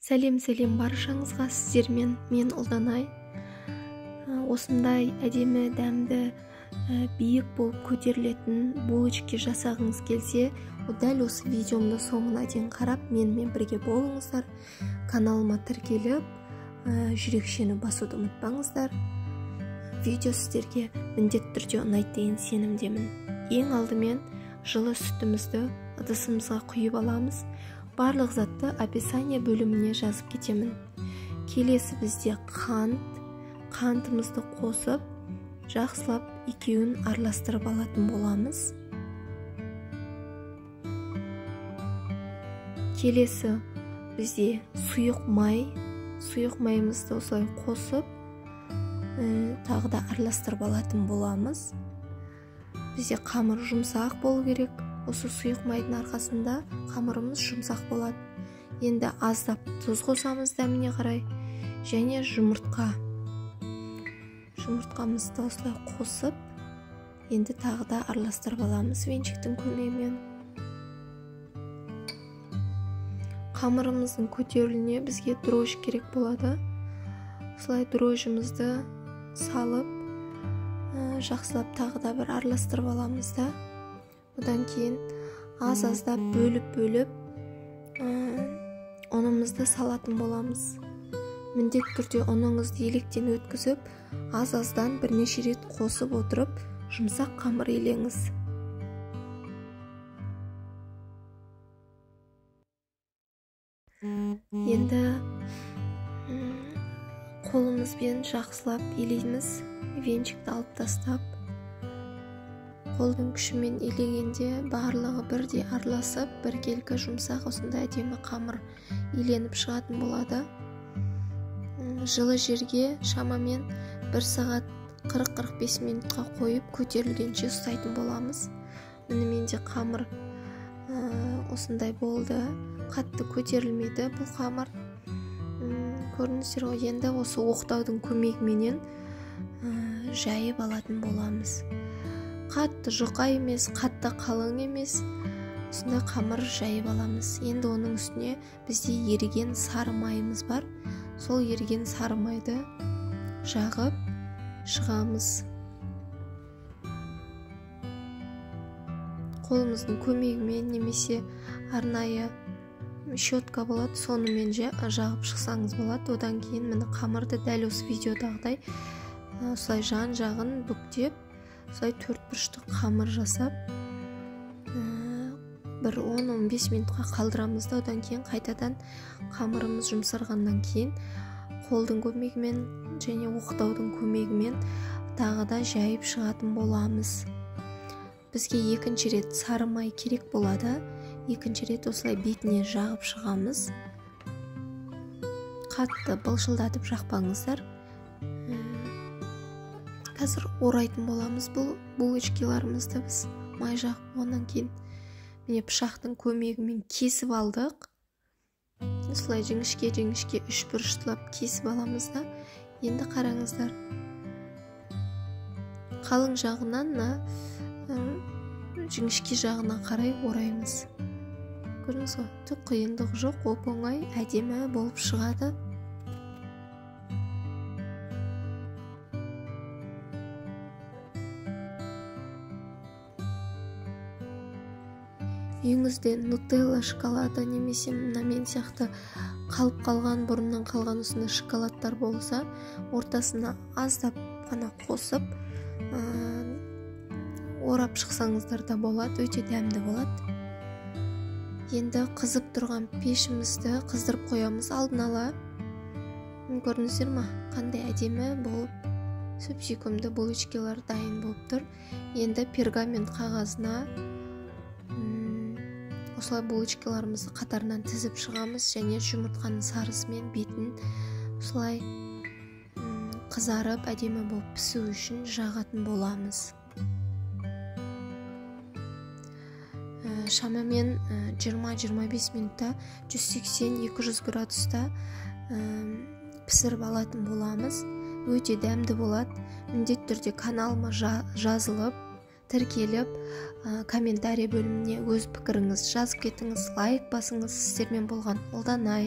Сәлем баршаңызға, сіздермен мен Ұлданай. Осындай әдемі, дәмді, биік болып көтерілетін булочки жасағыңыз келсе, дәл осы видеомды соңына дейін қарап, менімен бірге болыңыздар. Каналыма тіркеліп, жүрекшені басуды ұмытпаңыздар. Видео сіздерге міндетті түрде ұнайды деген сенімдемін. Ең алдымен жылы сүтімізді ыдысымызға құйып аламыз. Барлық затты описание бөліміне жазып кетемін. Келесі бізде қантымызды қосып, жақсылап екеуін араластырып алатын боламыз. Келесі бізде сұйық майымызды осылай қосып, тағы да араластырып алатын боламыз. Бізде қамыр жұмсақ болу керек. Осы сұйық майдың арқасында қамырымыз жұмсақ болады. Енді аздап тұз қосамыз дәміне қарай. Және жұмыртқамызды осылай қосып, енді тағы да араластырып аламыз венчиктің көмегімен. Қамырымыздың көтерілуіне бізге дрожжи керек болады. Осылай дрожжимызды салып, жақсылап тағы да бір араластырып аламыз да. Одан кейін аз-аздап бөліп ұнымызды салатын боламыз. Міндетті түрде ұныңызды електен өткізіп, аз-аздан бірнеше рет қосып отырып, жұмсақ қамыр елеңіз. Енді қолымызбен жақсылап елейміз. Венчикті алып тастап, қолдың күшімен елегенде барлығы бірдей араласып, біркелкі жұмсақ осындай әдемі қамыр еленіп шығатын болады. Жылы жерге шамамен 1 сағат 40-45 минутқа қойып, көтерілгенше ұстайтын боламыз. Міне менде қамыр осындай болды. Қатты көтерілмейді бұл қамыр. Көрдіңіздер ғой, енді осы оқтаудың көмегіменен жайып алатын боламыз. Қатты жұқа емес, қатты қалың емес, осындай қамыр жайып аламыз. Енді оның үстіне бізде еріген сары майымыз бар. Сол еріген сары майды жағып шығамыз. Қолымыздың көмегімен немесе арнайы щетка болады, сонымен жағып шықсаңыз болады. Одан кейін міне қамырды дәл осы видеодағыдай осылай жан-жағын бүктеп, осылай 4 бұрышты қамыр жасап, бір 10-15 минутқа қалдырамыз да. Одан кейін қайтадан қамырымыз жұмсарғаннан кейін қолдың көмегімен және оқтаудың көмегімен тағы да жайып шығатын боламыз. Бізге екінші рет сары май керек болады. Екінші рет осылай бетіне жағып шығамыз. Қатты былшылдатып жақпаңыздар. Қазір орайтын боламыз бұл булочкаларымызды біз май жағып. Онан кейін міне пышақтың көмегімен кесіп алдық. Осылай жіңішке 3 бұрыштылап кесіп аламыз да. Енді қараңыздар. Қалың жағынан жіңішке жағына қарай ораймыз. Көрдіңіз ғой, түк қиындық жоқ, оп-оңай әдемі болып шығады. Үйіңізде нутелла шоколады немесе мен сияқты қалып қалған, бұрыннан қалған осындай шоколадтар болса, ортасына аздап қана қосып, орап шықсаңыздар да болады, өте дәмді болады. Енді қызып тұрған пешімізді қыздырып қоямыз алдын ала. Көрдіңіздер ме? Қандай әдемі болып, сүп-сүйкімді булочкалар дайын болып тұр. Енді пергамент қағазына осылай булочкаларымызды қатарынан тізіп шығамыз және жұмыртқаның сарысымен бетін осылай қызарып әдемі болып пісу үшін жағатын боламыз. Шамамен 20-25 минутта 180-200 градуста пісіріп алатын боламыз. Өте дәмді болады. Міндетті түрде каналыма жазылып, тіркеліп, комментарий бөліміне өз пікіріңіз жазып кетіңіз, лайк басыңыз. Сіздермен болған Ұлданай.